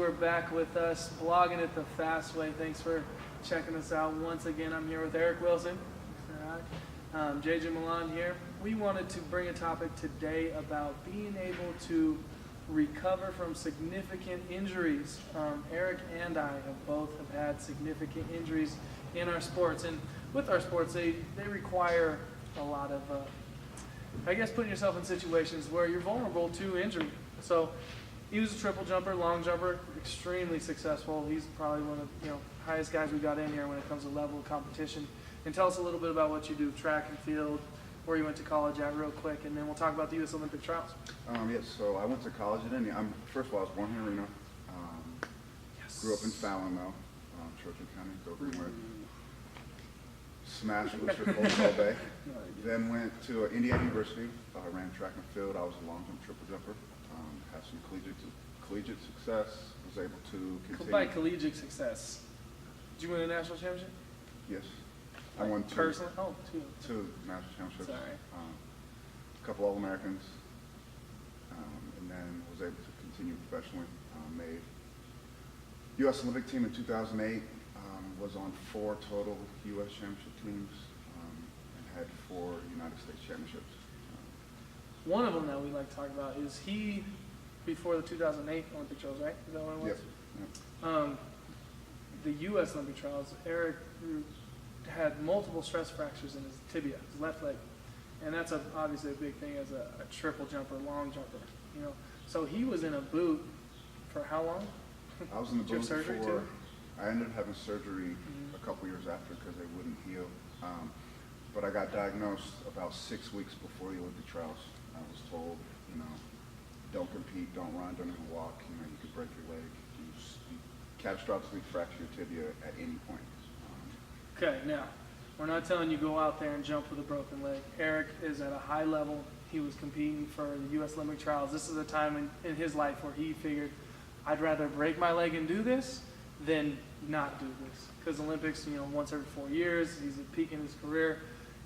who are back with us, blogging at the F.A.S.T way. Thanks for checking us out once again. I'm here with Aarik Wilson. JJ Milan here. We wanted to bring a topic today about being able to recover from significant injuries. Aarik and I have both had significant injuries in our sports, and with our sports, they require a lot of, I guess, putting yourself in situations where you're vulnerable to injury. So he was a triple jumper, long jumper, extremely successful. He's probably one of the highest guys we got in here when it comes to level of competition. And tell us a little bit about what you do, track and field, where you went to college at real quick, and then we'll talk about the U.S. Olympic trials. Yes, so I went to college at India. First of all, I was born here in Reno. Grew up in Fallon, though, Trojan County, go Greenway. Smashed with Triple Bay. Then went to Indiana University. I ran track and field. I was a long jump triple jumper. Had some collegiate success. Was able to continue. By collegiate success, did you win a national championship? Yes. I won two. Personally? Oh, two. Two national championships. Sorry. A couple All-Americans. And then was able to continue professionally. Made U.S. Olympic team in 2008. Was on 4 total U.S. championship teams. And had 4 United States championships. One of them that we like to talk about is he, before the 2008 Olympic trials, right? Is that what it was? Yep. The U.S. Olympic trials, Aarik had multiple stress fractures in his tibia, his left leg. And that's obviously a big thing as a triple jumper, long jumper. So he was in a boot for how long? I was in the boot surgery for, too? I ended up having surgery a couple years after because they wouldn't heal. But I got diagnosed about 6 weeks before the Olympic trials. I was told, don't compete, don't run, don't even walk. You could break your leg. You catastrophically fracture your tibia at any point. Okay, now, we're not telling you go out there and jump with a broken leg. Aarik is at a high level. He was competing for the U.S. Olympic trials. This is a time in his life where he figured, I'd rather break my leg and do this than not do this. Because Olympics, once every 4 years, he's at peak in his career.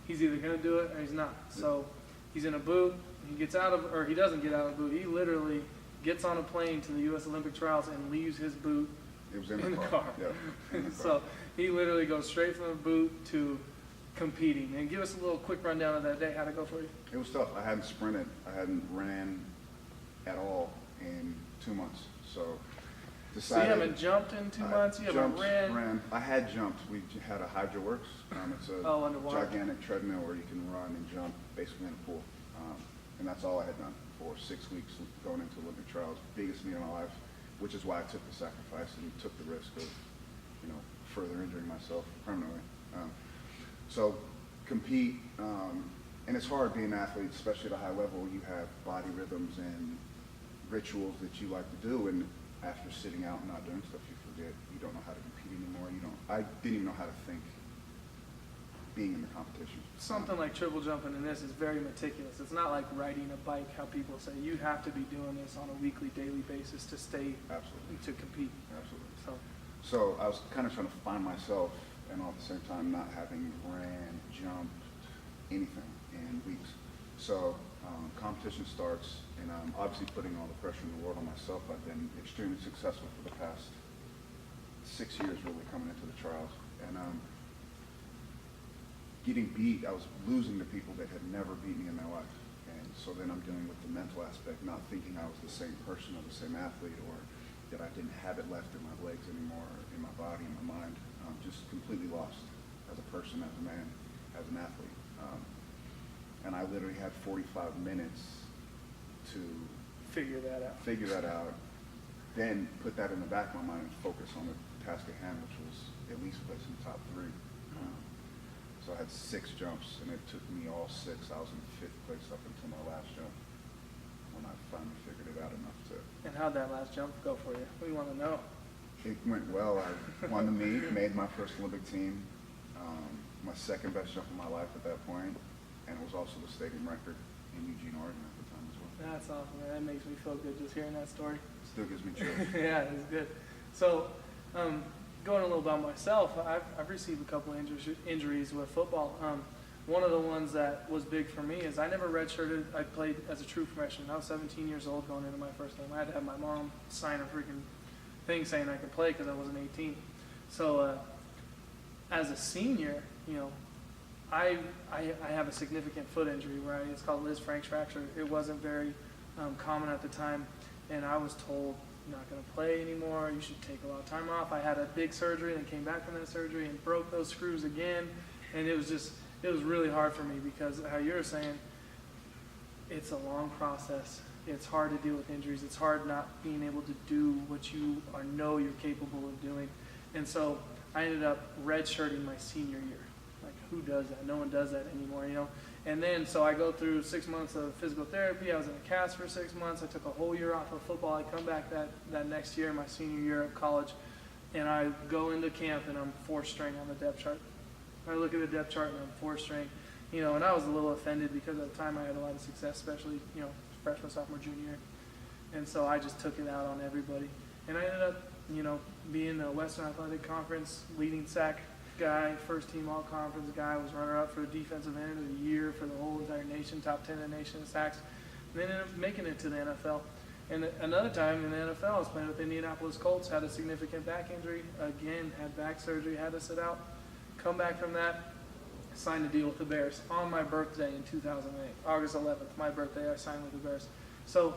He's either going to do it or he's not. So he's in a boot. He gets out of, or he doesn't get out of the boot. He literally gets on a plane to the U.S. Olympic trials and leaves his boot It was in the the car. Yeah, in the car. So he literally goes straight from the boot to competing. And give us a little quick rundown of that day. How'd it go for you? It was tough. I hadn't sprinted. I hadn't ran at all in 2 months. So So you haven't jumped in 2 months? You haven't ran? I had jumped. We had a HydroWorks. It's a underwater. gigantic treadmill where you can run and jump basically in a pool. And that's all I had done for 6 weeks going into Olympic trials. Biggest meet of my life, which is why I took the sacrifice and took the risk of, further injuring myself permanently. So compete, and it's hard being an athlete, especially at a high level. You have body rhythms and rituals that you like to do, and after sitting out and not doing stuff, you forget. You don't know how to compete anymore. I didn't even know how to think being in the competition. Something like triple jumping in this is very meticulous. It's not like riding a bike, how people say you have to be doing this on a weekly, daily basis to stay, Absolutely. to compete. Absolutely. So I was kind of trying to find myself, and all at the same time not having ran, jumped, anything in weeks. So competition starts, and I'm obviously putting all the pressure in the world on myself. I've been extremely successful for the past 6 years, really, coming into the trials. And getting beat, I was losing to people that had never beat me in my life. And so then I'm dealing with the mental aspect, not thinking I was the same person or the same athlete, or that I didn't have it left in my legs anymore, in my body, in my mind. Just completely lost as a person, as a man, as an athlete. And I literally had 45 minutes to Figure that out. Then put that in the back of my mind and focus on the task at hand, which was at least placing the top 3. So I had 6 jumps, and it took me all 6. I was in 5th place up until my last jump, when I finally figured it out enough to. And how'd that last jump go for you? We want to know. It went well. I won the meet, made my first Olympic team, my second best jump of my life at that point, and it was also the stadium record in Eugene, Oregon at the time as well. That's awesome, man. That makes me feel good just hearing that story. Still gives me chills. Yeah, it's good. So, going a little about myself, I've received a couple of injuries with football. One of the ones that was big for me is I never redshirted. I played as a true freshman. I was 17 years old going into my first game. I had to have my mom sign a freaking thing saying I could play because I wasn't 18. So as a senior, I have a significant foot injury where it's called Liz Frank's fracture. It wasn't very common at the time, and I was told you're not going to play anymore. You should take a lot of time off. I had a big surgery and came back from that surgery and broke those screws again, and it was really hard for me because how you were saying, it's a long process. It's hard to deal with injuries. It's hard not being able to do what you know you're capable of doing. And so I ended up redshirting my senior year. Like, who does that? No one does that anymore, And then, so I go through 6 months of physical therapy. I was in a cast for 6 months. I took a whole year off of football. I come back that next year, my senior year of college, and I go into camp, and I'm 4th string on the depth chart. I look at the depth chart, and I'm 4th string. And I was a little offended because at the time I had a lot of success, especially, freshman, sophomore, junior year. And so I just took it out on everybody. And I ended up, being a Western Athletic Conference leading sack guy, first team all conference guy, was runner up for defensive end of the year for the whole entire nation, top 10 in the nation in sacks. And then ended up making it to the NFL. And another time in the NFL, I was playing with the Indianapolis Colts, had a significant back injury, again, had back surgery, had to sit out. Come back from that, signed a deal with the Bears on my birthday in 2008, August 11th, my birthday, I signed with the Bears. So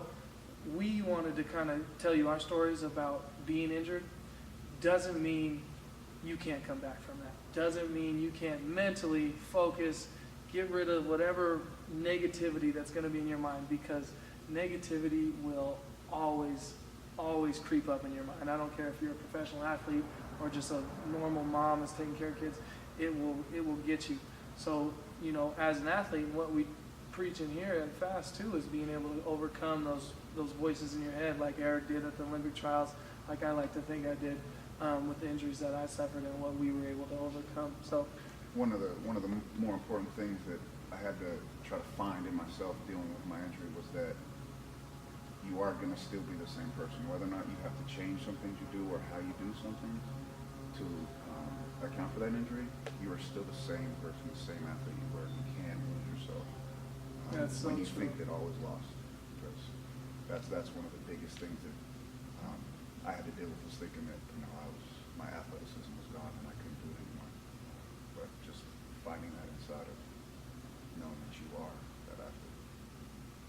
we wanted to kind of tell you our stories about being injured. Doesn't mean you can't come back from that. Doesn't mean you can't mentally focus, get rid of whatever negativity that's going to be in your mind, because negativity will always creep up in your mind. I don't care if you're a professional athlete or just a normal mom that's taking care of kids. It will get you. So, as an athlete, what we preach in here at F.A.S.T too is being able to overcome those voices in your head, like Aarik did at the Olympic trials, like I like to think I did with the injuries that I suffered and what we were able to overcome. So, one of the more important things that I had to try to find in myself dealing with my injury was that you are going to still be the same person, whether or not you have to change some things you do or how you do some things to account for that injury. You are still the same person, the same athlete you were. You can't lose yourself when you think that all is lost. Because that's one of the biggest things that I had to deal with, was thinking that my athleticism was gone and I couldn't do it anymore. But just finding that inside of knowing that you are that athlete.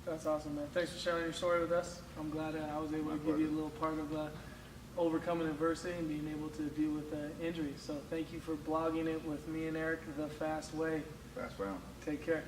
That's awesome, man. Thanks for sharing your story with us. I'm glad that I was able to give you a little part of overcoming adversity and being able to deal with injury. So thank you for blogging it with me and Aarik, the F.A.S.T way. Fast round. Take care.